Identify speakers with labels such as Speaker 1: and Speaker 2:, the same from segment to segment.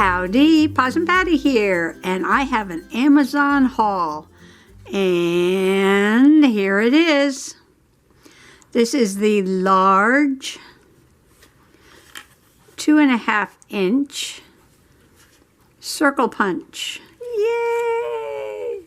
Speaker 1: Howdy, Possum Patty here, and I have an Amazon haul, and here it is. This is the large 2.5-inch circle punch. Yay!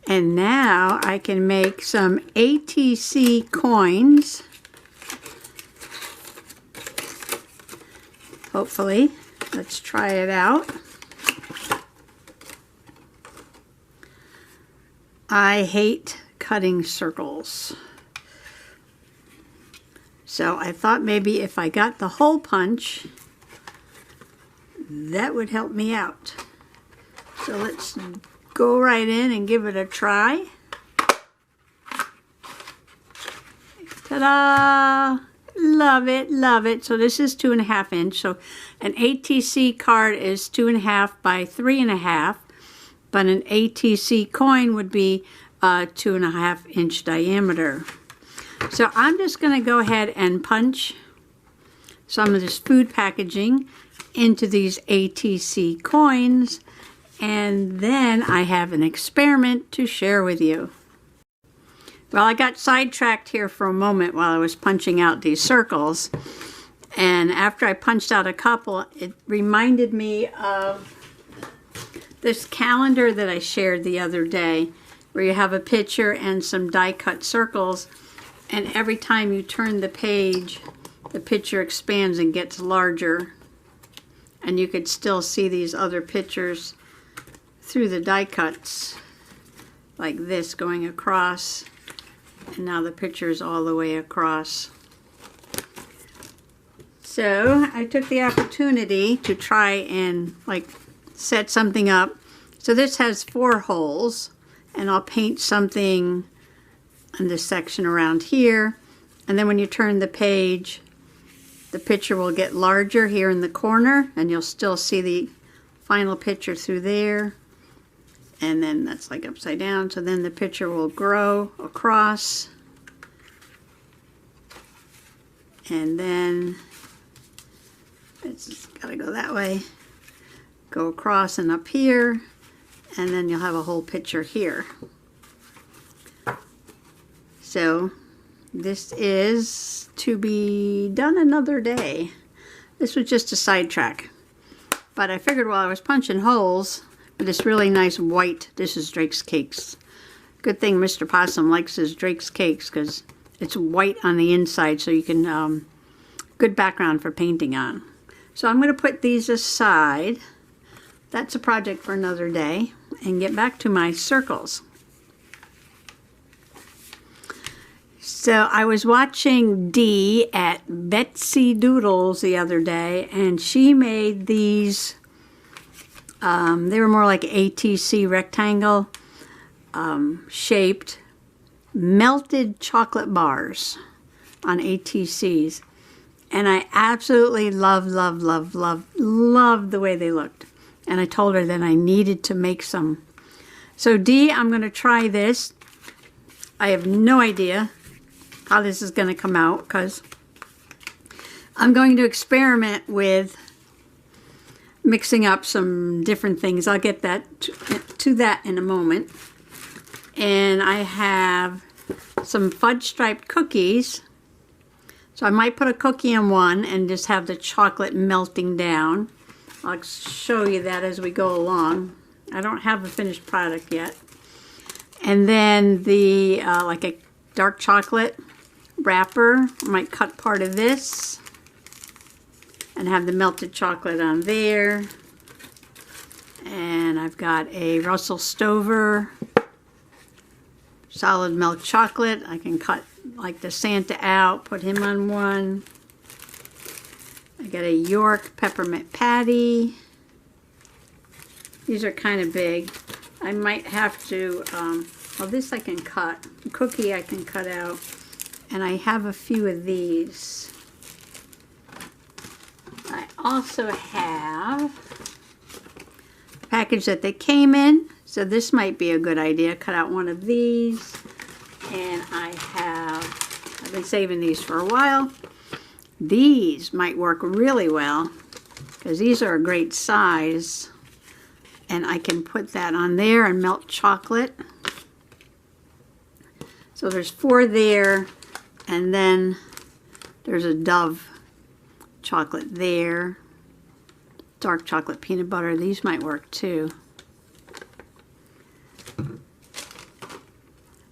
Speaker 1: And now I can make some ATC coins. Hopefully. Let's try it out. I hate cutting circles. So I thought maybe if I got the hole punch, that would help me out. So let's go right in and give it a try. Ta-da! Love it, love it. So this is 2.5 inch. So an ATC card is 2.5 by 3.5, but an ATC coin would be 2.5 inch diameter. So I'm just going to go ahead and punch some of this food packaging into these ATC coins, and then I have an experiment to share with you. Well, I got sidetracked here for a moment while I was punching out these circles, and after I punched out a couple, it reminded me of this calendar that I shared the other day, where you have a picture and some die-cut circles, and every time you turn the page, the picture expands and gets larger, and you could still see these other pictures through the die cuts, like this going across. And now the picture is all the way across. So I took the opportunity to try and set something up. So this has 4 holes, and I'll paint something on this section around here. And then when you turn the page, the picture will get larger here in the corner, and you'll still see the final picture through there. And then that's like upside down, so then the picture will grow across, and then it's got to go that way, go across and up here, and then you'll have a whole picture here. So this is to be done another day. This was just a sidetrack, but I figured while I was punching holes with this really nice white, this is Drake's Cakes. Good thing Mr. Possum likes his Drake's Cakes, because it's white on the inside, so you can, good background for painting on. So I'm going to put these aside. That's a project for another day, and get back to my circles. So I was watching Dee at Betsy Doodles the other day, and she made these. They were more like ATC rectangle shaped melted chocolate bars on ATCs. And I absolutely loved the way they looked. And I told her that I needed to make some. So Dee, I'm going to try this. I have no idea how this is going to come out, because I'm going to experiment with mixing up some different things. I'll get that to that in a moment. And I have some fudge striped cookies. So I might put a cookie in one and just have the chocolate melting down. I'll show you that as we go along. I don't have a finished product yet. And then the like a dark chocolate wrapper. I might cut part of this and have the melted chocolate on there. And I've got a Russell Stover solid milk chocolate. I can cut like the Santa out, put him on one. I got a York peppermint patty. These are kind of big. I might have to, well, this I can cut. The cookie I can cut out. And I have a few of these. I also have a package that they came in, so this might be a good idea. Cut out one of these, and I've been saving these for a while. These might work really well. because these are a great size. And I can put that on there and melt chocolate. So there's 4 there, and then there's a Dove chocolate there. Dark chocolate peanut butter, these might work too.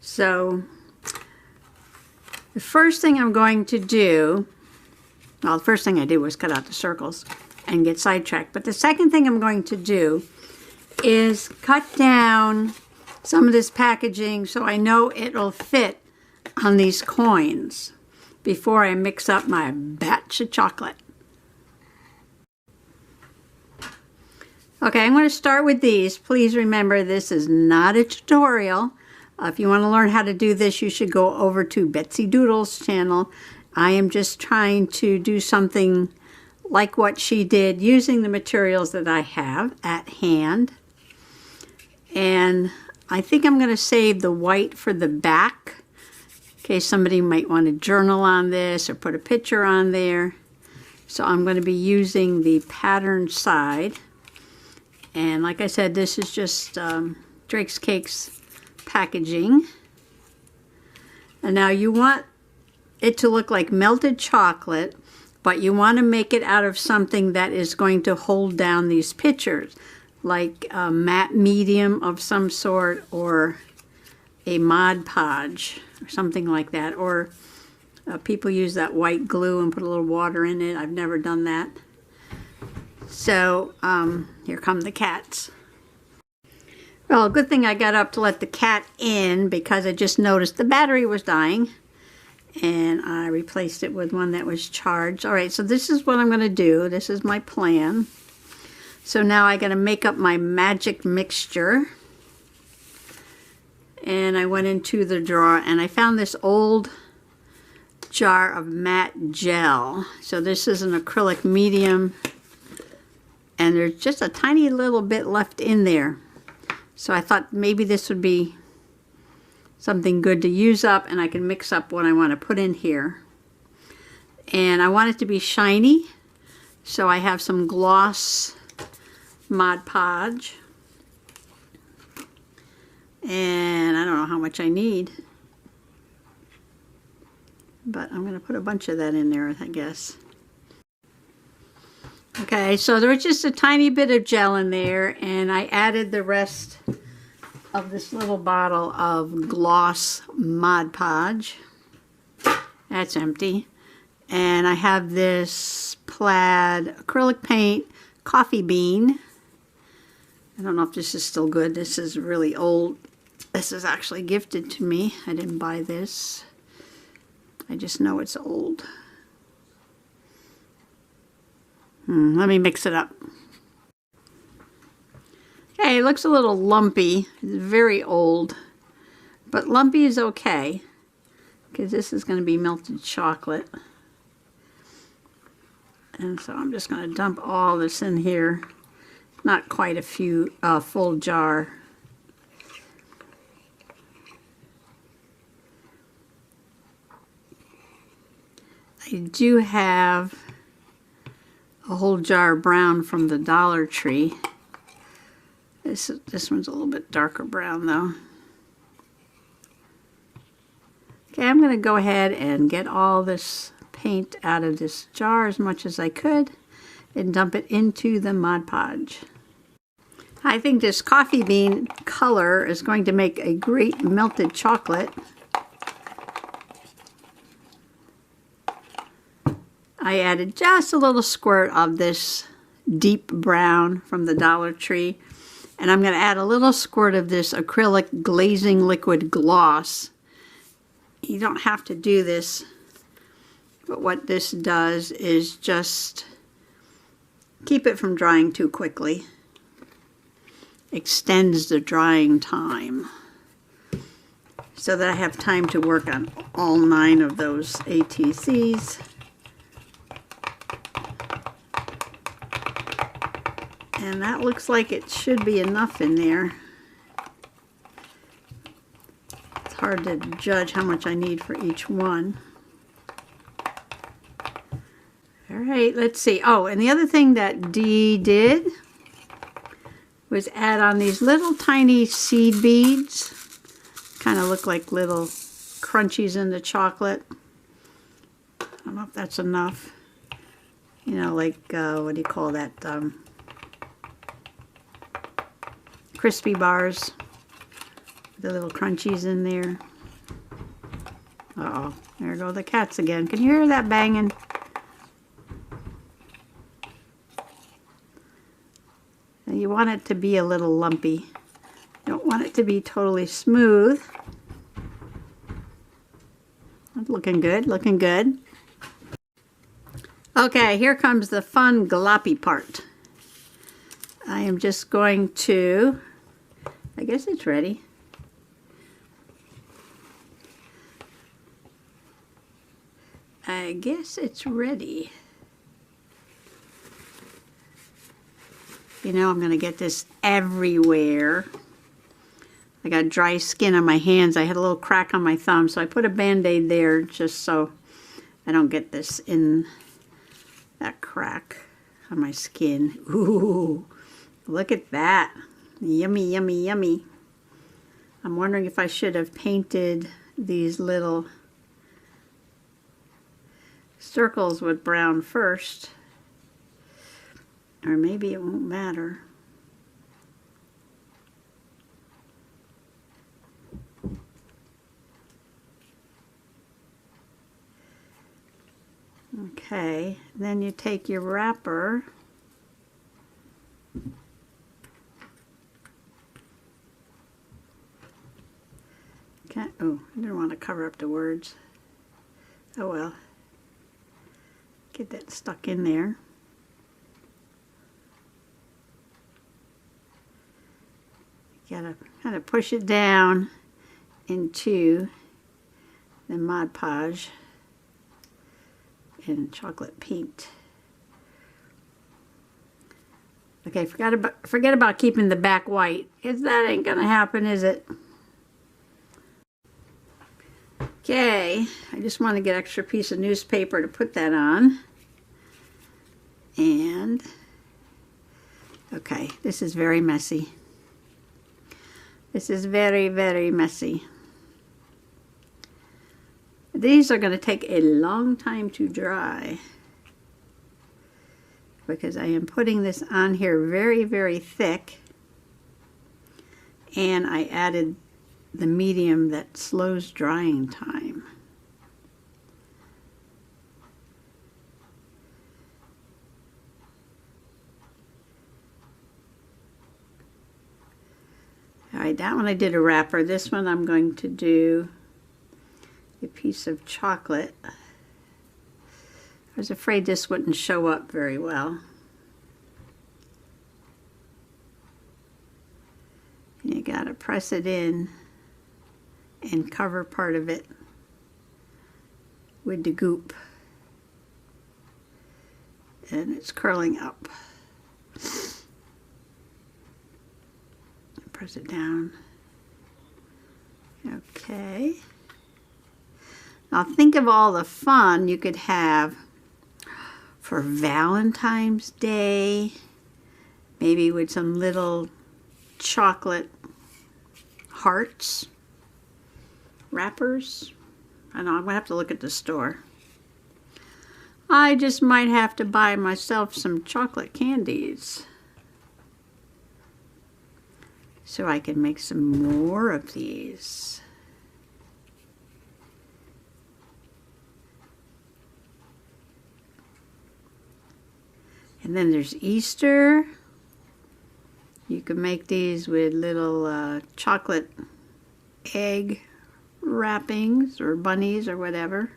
Speaker 1: So the first thing I'm going to do, well, the first thing I did was cut out the circles and get sidetracked. But the second thing I'm going to do is cut down some of this packaging so I know it'll fit on these coins before I mix up my batch of chocolate. Okay, I'm going to start with these. Please remember, this is not a tutorial. If you want to learn how to do this, you should go over to Betsy Doodle's channel. I am just trying to do something like what she did using the materials that I have at hand. And I think I'm going to save the white for the back in case somebody might want to journal on this or put a picture on there. So I'm going to be using the pattern side. And like I said, this is just Drake's Cakes packaging. And now you want it to look like melted chocolate, but you want to make it out of something that is going to hold down these pictures, like a matte medium of some sort, or a Mod Podge, or something like that. Or people use that white glue and put a little water in it. I've never done that. So here come the cats. Well, good thing I got up to let the cat in, because I just noticed the battery was dying, and I replaced it with one that was charged. All right, so this is what I'm going to do. This is my plan. So now I got to make up my magic mixture. And I went into the drawer and I found this old jar of matte gel. So this is an acrylic medium, and there's just a tiny little bit left in there. So I thought maybe this would be something good to use up, and I can mix up what I want to put in here. And I want it to be shiny, so I have some gloss Mod Podge. And I don't know how much I need, but I'm going to put a bunch of that in there, I guess. Okay, so there was just a tiny bit of gel in there, and I added the rest of this little bottle of gloss Mod Podge. That's empty. And I have this plaid acrylic paint coffee bean. I don't know if this is still good. This is really old. This is actually gifted to me. I didn't buy this. I just know it's old. Let me mix it up. Okay, it looks a little lumpy. It's very old. But lumpy is okay, because this is going to be melted chocolate. And so I'm just going to dump all this in here. Not quite a full jar. I do have a whole jar of brown from the Dollar Tree. This one's a little bit darker brown though. Okay, I'm going to go ahead and get all this paint out of this jar as much as I could and dump it into the Mod Podge. I think this coffee bean color is going to make a great melted chocolate. I added just a little squirt of this deep brown from the Dollar Tree. And I'm going to add a little squirt of this acrylic glazing liquid gloss. You don't have to do this, but what this does is just keep it from drying too quickly. Extends the drying time so that I have time to work on all 9 of those ATCs. And that looks like it should be enough in there. It's hard to judge how much I need for each one. All right, let's see. Oh, and the other thing that Dee did was add on these little tiny seed beads. Kind of look like little crunchies in the chocolate. I don't know if that's enough. You know, like, what do you call that? Crispy bars. The little crunchies in there. Uh-oh, there go the cats again. Can you hear that banging? And you want it to be a little lumpy. You don't want it to be totally smooth. Looking good, looking good. Okay, here comes the fun gloppy part. I am just going to, I guess it's ready. I guess it's ready. You know, I'm going to get this everywhere. I got dry skin on my hands. I had a little crack on my thumb, so I put a Band-Aid there just so I don't get this in that crack on my skin. Ooh, look at that. Yummy, yummy, yummy. I'm wondering if I should have painted these little circles with brown first. Or maybe it won't matter. Okay, then you take your wrapper. Okay, oh, I didn't want to cover up the words. Oh well. Get that stuck in there. You gotta kind of push it down into the Mod Podge in chocolate paint. Okay, forget about keeping the back white, because that ain't gonna happen, is it? Okay, I just want to get an extra piece of newspaper to put that on. And, okay, this is very messy. This is very, very messy. These are going to take a long time to dry because I am putting this on here very, very thick, and I added the medium that slows drying time. All right, that one I did a wrapper. This one I'm going to do a piece of chocolate. I was afraid this wouldn't show up very well. You gotta press it in and cover part of it with the goop. And it's curling up. Press it down. Okay. Now think of all the fun you could have for Valentine's Day, maybe with some little chocolate hearts, wrappers. I know, I'm gonna have to look at the store. I just might have to buy myself some chocolate candies so I can make some more of these. And then there's Easter. You can make these with little chocolate egg wrappings or bunnies or whatever.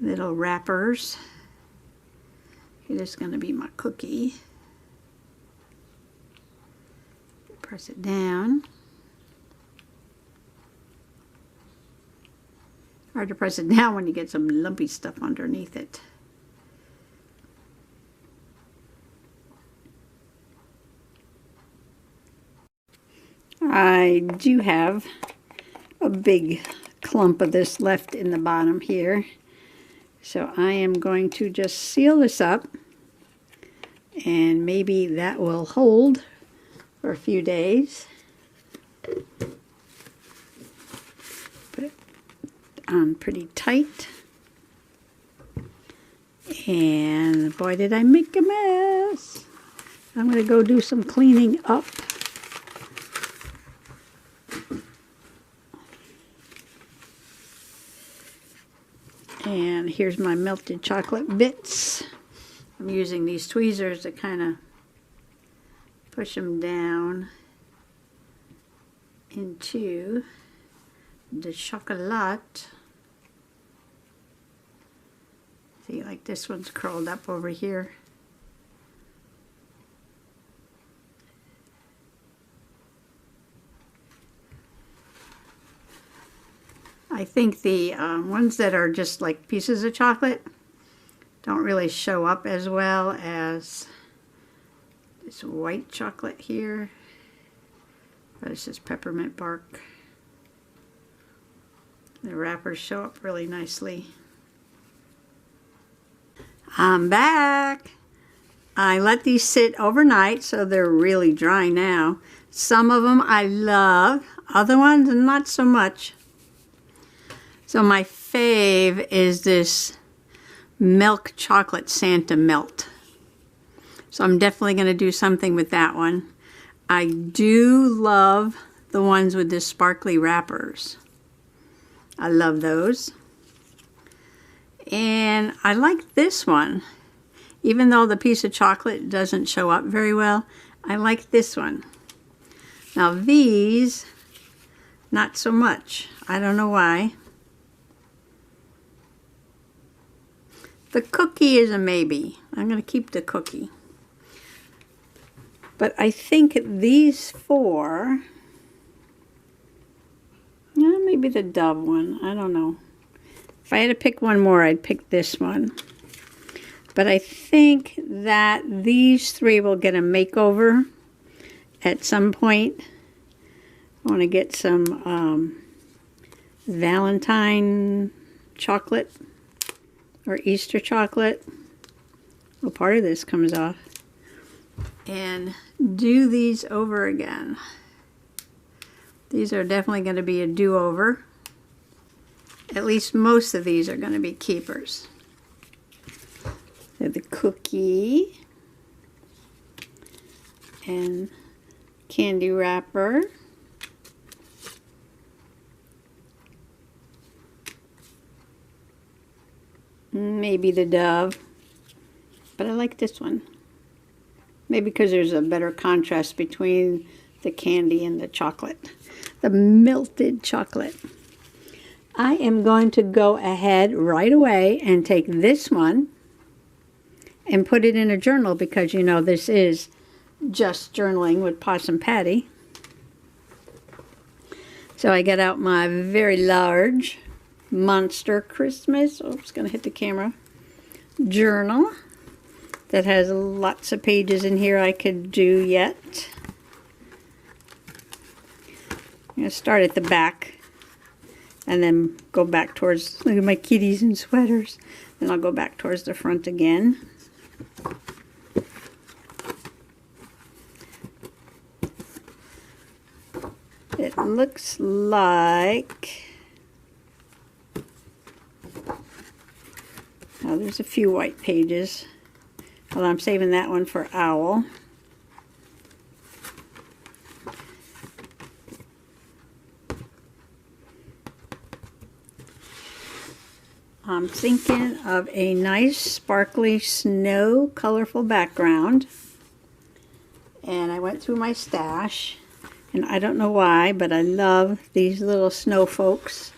Speaker 1: Little wrappers. It is going to be my cookie. Press it down. Hard to press it down when you get some lumpy stuff underneath it. I do have a big clump of this left in the bottom here. So I am going to just seal this up, and maybe that will hold for a few days. Put it on pretty tight. And boy, did I make a mess. I'm going to go do some cleaning up. And here's my melted chocolate bits. I'm using these tweezers to kind of push them down into the chocolate. See, like this one's curled up over here. I think the ones that are just like pieces of chocolate don't really show up as well as this white chocolate here. But it's just peppermint bark. The wrappers show up really nicely. I'm back. I let these sit overnight, so they're really dry now. Some of them I love, other ones not so much. So my fave is this milk chocolate Santa melt. So I'm definitely going to do something with that one. I do love the ones with the sparkly wrappers. I love those. And I like this one. Even though the piece of chocolate doesn't show up very well, I like this one. Now these, not so much. I don't know why. The cookie is a maybe. I'm going to keep the cookie. But I think these four, maybe the Dove one, I don't know. If I had to pick one more, I'd pick this one. But I think that these three will get a makeover at some point. I want to get some Valentine chocolate or Easter chocolate. Well, part of this comes off. And do these over again. These are definitely going to be a do-over. At least most of these are going to be keepers. So the cookie and candy wrapper. Maybe the Dove, but I like this one. Maybe because there's a better contrast between the candy and the chocolate. The melted chocolate. I am going to go ahead right away and take this one and put it in a journal because, you know, this is just journaling with Possum Patty. So I got out my very large Monster Christmas, oops, going to hit the camera, journal that has lots of pages in here I could do yet. I'm going to start at the back and then go back towards, look at my kitties and sweaters. Then I'll go back towards the front again. It looks like, oh, there's a few white pages. Well, I'm saving that one for Owl. I'm thinking of a nice sparkly snow colorful background. And I went through my stash. And I don't know why, but I love these little snow folks.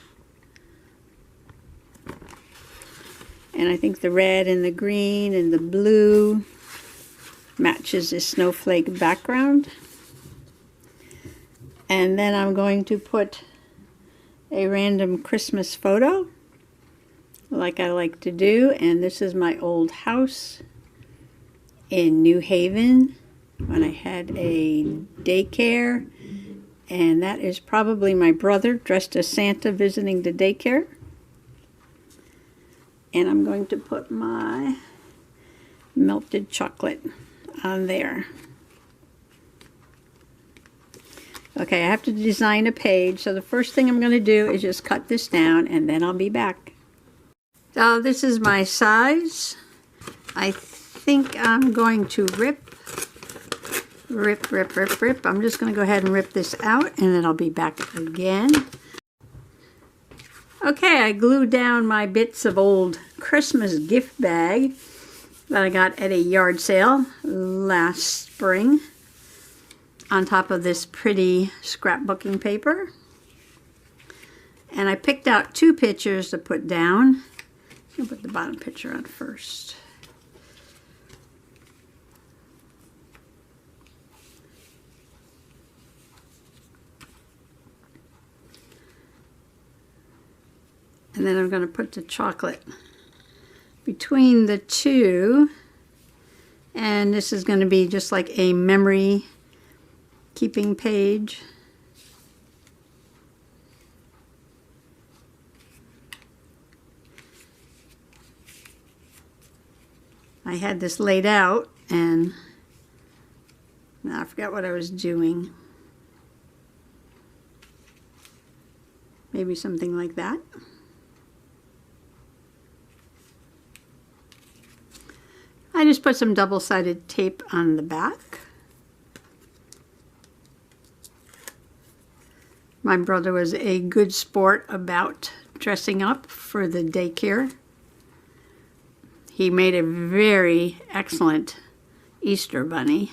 Speaker 1: And I think the red and the green and the blue matches this snowflake background. And then I'm going to put a random Christmas photo, like I like to do. And this is my old house in New Haven when I had a daycare And that is probably my brother dressed as Santa visiting the daycare. And I'm going to put my melted chocolate on there. Okay, I have to design a page, so the first thing I'm going to do is just cut this down, and then I'll be back. So this is my size. I think I'm going to rip. I'm just going to go ahead and rip this out, and then I'll be back again. Okay, I glued down my bits of old Christmas gift bag that I got at a yard sale last spring on top of this pretty scrapbooking paper. And I picked out two pictures to put down. I'll put the bottom picture on first. And then I'm going to put the chocolate between the two. And this is going to be just like a memory keeping page. I had this laid out and now I forgot what I was doing. Maybe something like that. I just put some double-sided tape on the back. My brother was a good sport about dressing up for the daycare. He made a very excellent Easter bunny.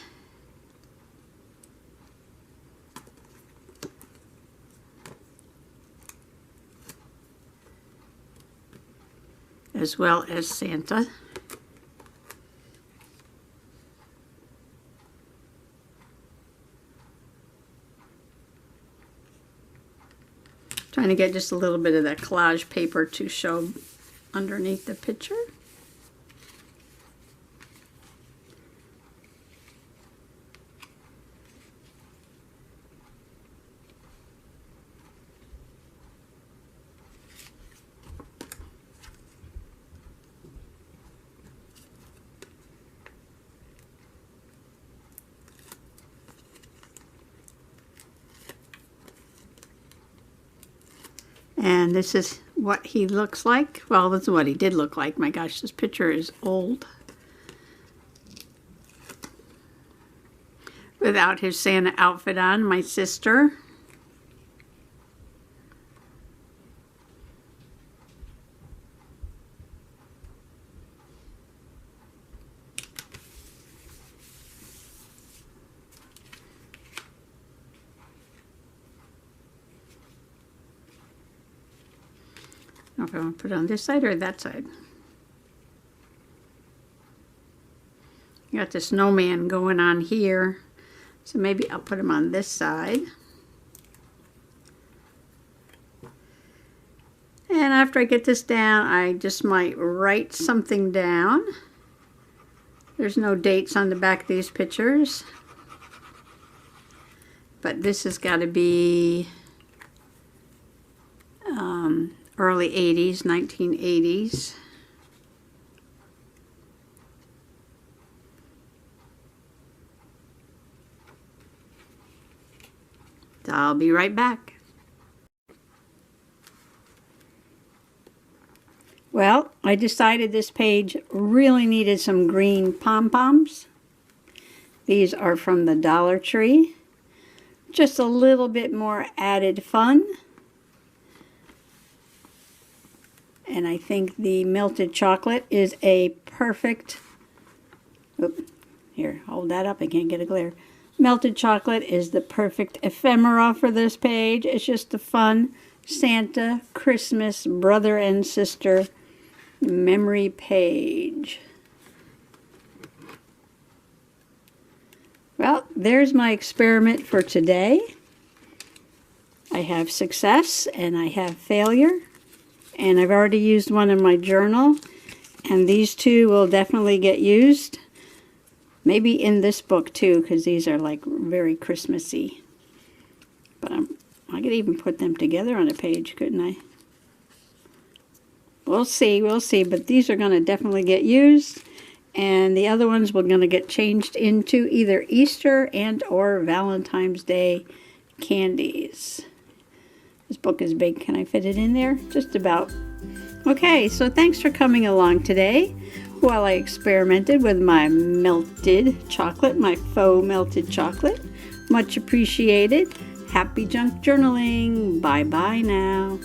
Speaker 1: As well as Santa. Trying to get just a little bit of that collage paper to show underneath the picture. And this is what he looks like. Well, this is what he did look like. My gosh, this picture is old. Without his Santa outfit on, my sister. I don't know if I want to put it on this side or that side. You got the snowman going on here, so maybe I'll put him on this side. And after I get this down, I just might write something down. There's no dates on the back of these pictures, but this has got to be early 80s, 1980s. So I'll be right back. Well, I decided this page really needed some green pom-poms. These are from the Dollar Tree. Just a little bit more added fun. And I think the melted chocolate is a perfect, here, hold that up, I can't get a glare. Melted chocolate is the perfect ephemera for this page. It's just a fun Santa, Christmas, brother and sister memory page. Well, there's my experiment for today. I have success and I have failure. And I've already used one in my journal, and these two will definitely get used. Maybe in this book too, because these are like very Christmassy. But could even put them together on a page, couldn't I? We'll see, but these are going to definitely get used, and the other ones we're going to get changed into either Easter and or Valentine's Day candies. This book is big. Can I fit it in there? Just about. Okay, so thanks for coming along today while I experimented with my melted chocolate, my faux melted chocolate. Much appreciated. Happy junk journaling. Bye-bye now.